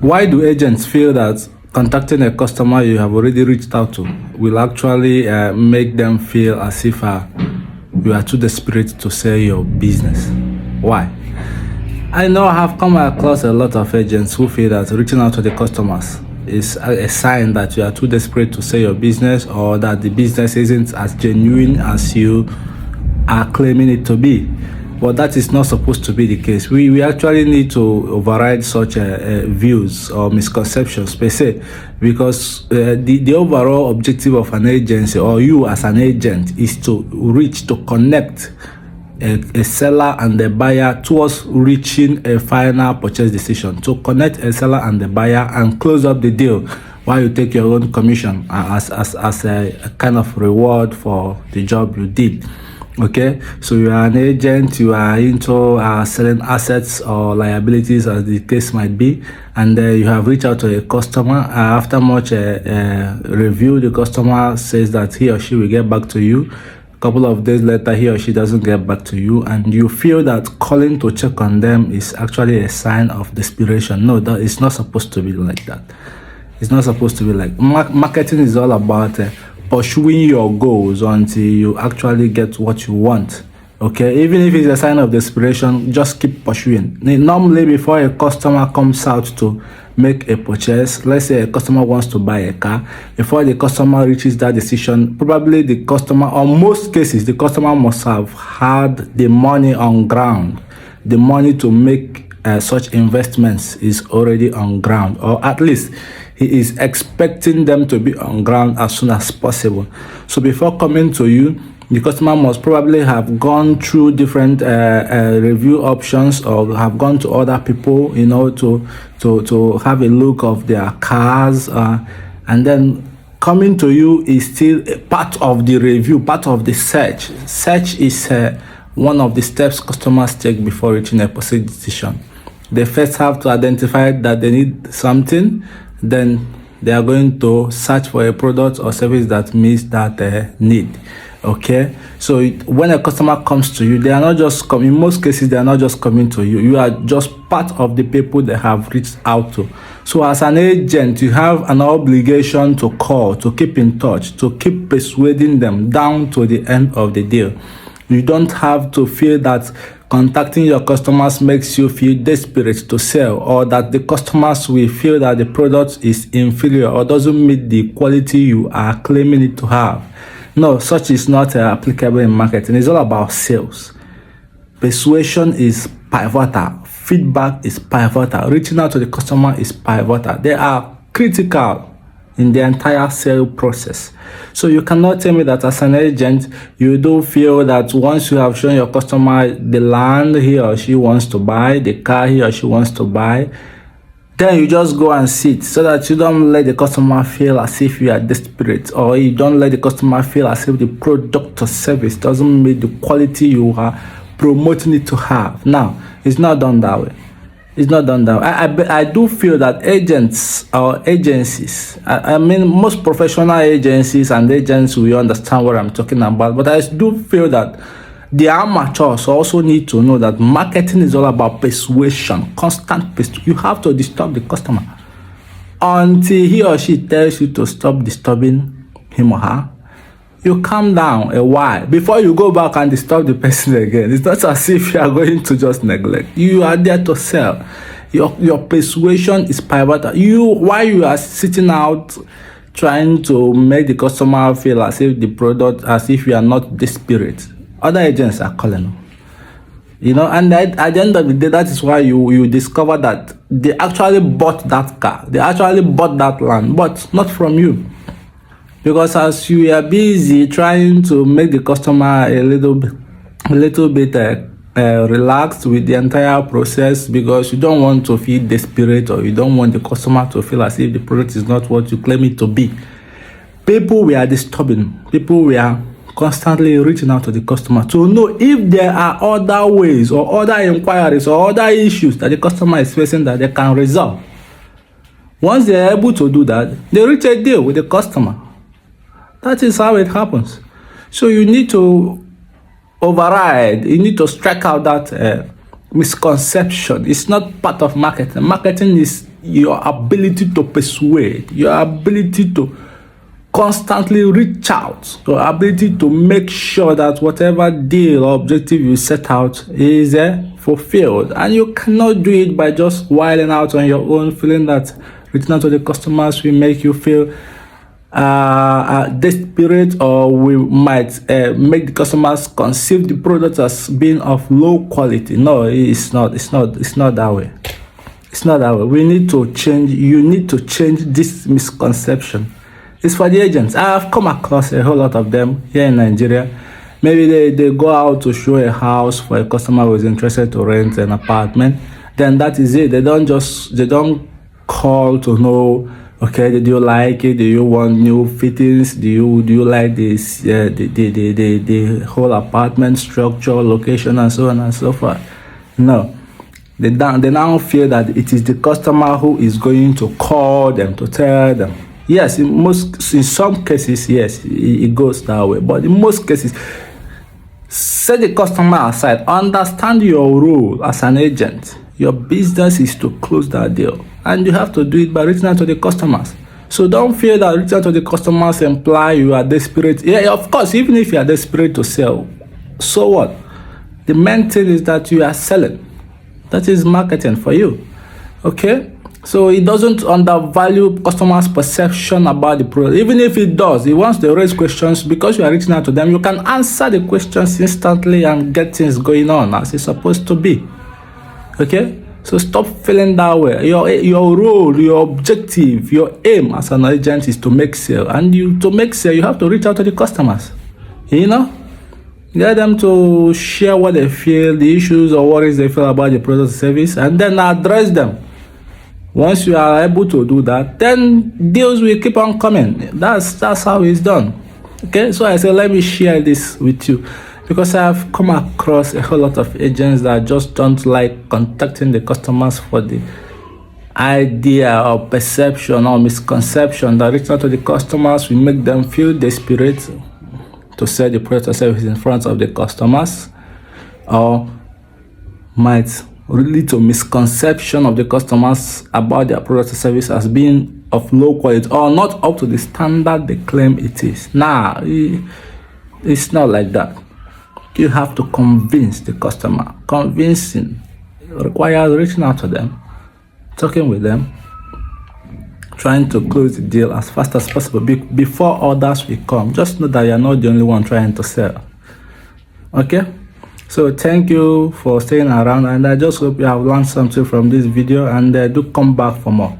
Why do agents feel that contacting a customer you have already reached out to will actually make them feel as if you are too desperate to sell your business? Why? I know I have come across a lot of agents who feel that reaching out to the customers is a sign that you are too desperate to sell your business, or that the business isn't as genuine as you are claiming it to be. But that is not supposed to be the case. We actually need to override such views or misconceptions per se, because the overall objective of an agency, or you as an agent, is to connect a seller and the buyer towards reaching a final purchase decision, to connect a seller and the buyer and close up the deal, while you take your own commission as a kind of reward for the job you did. Okay, so you are an agent, you are into selling assets or liabilities, as the case might be, and you have reached out to a customer. After much review, the customer says that he or she will get back to you. A couple of days later, he or she doesn't get back to you, and you feel that calling to check on them is actually a sign of desperation. No, that is not supposed to be like that. It's not supposed to be like marketing is all about pursuing your goals until you actually get what you want. Okay, even if it's a sign of desperation, just keep pursuing. Normally, before a customer comes out to make a purchase, let's say a customer wants to buy a car, before the customer reaches that decision, probably the customer, or most cases, the customer must have had the money on ground. The money to make such investments is already on ground, or at least he is expecting them to be on ground as soon as possible. So before coming to you, the customer must probably have gone through different review options, or have gone to other people, to have a look of their cars, and then coming to you is still a part of the review, part of the search. Search is one of the steps customers take before reaching a purchase decision. They first have to identify that they need something, then they are going to search for a product or service that meets that need. Okay, so when a customer comes to you, they are not just coming. In most cases, they are not just coming to you. You are just part of the people they have reached out to. So as an agent, you have an obligation to call, to keep in touch, to keep persuading them down to the end of the deal. You don't have to feel that contacting your customers makes you feel desperate to sell, or that the customers will feel that the product is inferior or doesn't meet the quality you are claiming it to have. No, such is not applicable in marketing. It's all about sales. Persuasion is pivotal. Feedback is pivotal. Reaching out to the customer is pivotal. They are critical in the entire sale process. So you cannot tell me that as an agent, you do feel that once you have shown your customer the land he or she wants to buy, the car he or she wants to buy, then you just go and sit, so that you don't let the customer feel as if you are desperate, or you don't let the customer feel as if the product or service doesn't meet the quality you are promoting it to have. Now, it's not done that way. It's not done that way. I do feel that agents or agencies, I mean, most professional agencies and agents will understand what I'm talking about, but I do feel that the amateurs also need to know that marketing is all about persuasion, constant persuasion. You have to disturb the customer until he or she tells you to stop disturbing him or her. You calm down a while before you go back and disturb the person again. It's not as if you are going to just neglect. You are there to sell. Your persuasion is pivotal. While you are sitting out trying to make the customer feel as if the product, as if you are not desperate, other agents are calling. And at the end of the day, that is why you discover that they actually bought that car, they actually bought that land, but not from you. Because as you are busy trying to make the customer a little bit relaxed with the entire process, because you don't want to feel desperate, or you don't want the customer to feel as if the product is not what you claim it to be, people we are disturbing, people we are constantly reaching out to the customer to know if there are other ways or other inquiries or other issues that the customer is facing that they can resolve. Once they are able to do that, they reach a deal with the customer. That is how it happens. So you need to override, you need to strike out that misconception. It's not part of marketing. Marketing is your ability to persuade, your ability to constantly reach out, your ability to make sure that whatever deal or objective you set out is fulfilled. And you cannot do it by just whiling out on your own, feeling that reaching out to the customers will make you feel desperate, or we might make the customers conceive the product as being of low quality. No, it's not that way. It's not that way. We need to change. You need to change this misconception. It's for the agents. I have come across a whole lot of them here in Nigeria. Maybe they go out to show a house for a customer who is interested to rent an apartment. Then that is it. They don't call to know, okay, do you like it? Do you want new fittings? Do you like this the whole apartment structure, location, and so on and so forth? No. They now fear that it is the customer who is going to call them to tell them. Yes, in some cases, yes, it goes that way. But in most cases, set the customer aside. Understand your role as an agent. Your business is to close that deal, and you have to do it by reaching out to the customers. So don't fear that reaching out to the customers imply you are desperate. Yeah, of course, even if you are desperate to sell, so what? The main thing is that you are selling. That is marketing for you. Okay? So it doesn't undervalue customers' perception about the product. Even if it does, it wants to raise questions. Because you are reaching out to them, you can answer the questions instantly and get things going on as it's supposed to be. Okay? So stop feeling that way. Your role, your objective, your aim as an agent is to make sale. And to make sale, you have to reach out to the customers. You know? Get them to share what they feel, the issues or worries they feel about the product or service, and then address them. Once you are able to do that, then deals will keep on coming. That's how it's done. Okay, so I said, let me share this with you, because I've come across a whole lot of agents that just don't like contacting the customers for the idea or perception or misconception that reaching out to the customers will make them feel desperate to sell the product or service in front of the customers, or might lead to misconception of the customers about their product or service as being of low quality or not up to the standard they claim it is. Nah, it's not like that. You have to convince the customer. Convincing requires reaching out to them, talking with them, trying to close the deal as fast as possible before others will come. Just know that you're not the only one trying to sell. Okay? So thank you for staying around, and I just hope you have learned something from this video, and do come back for more.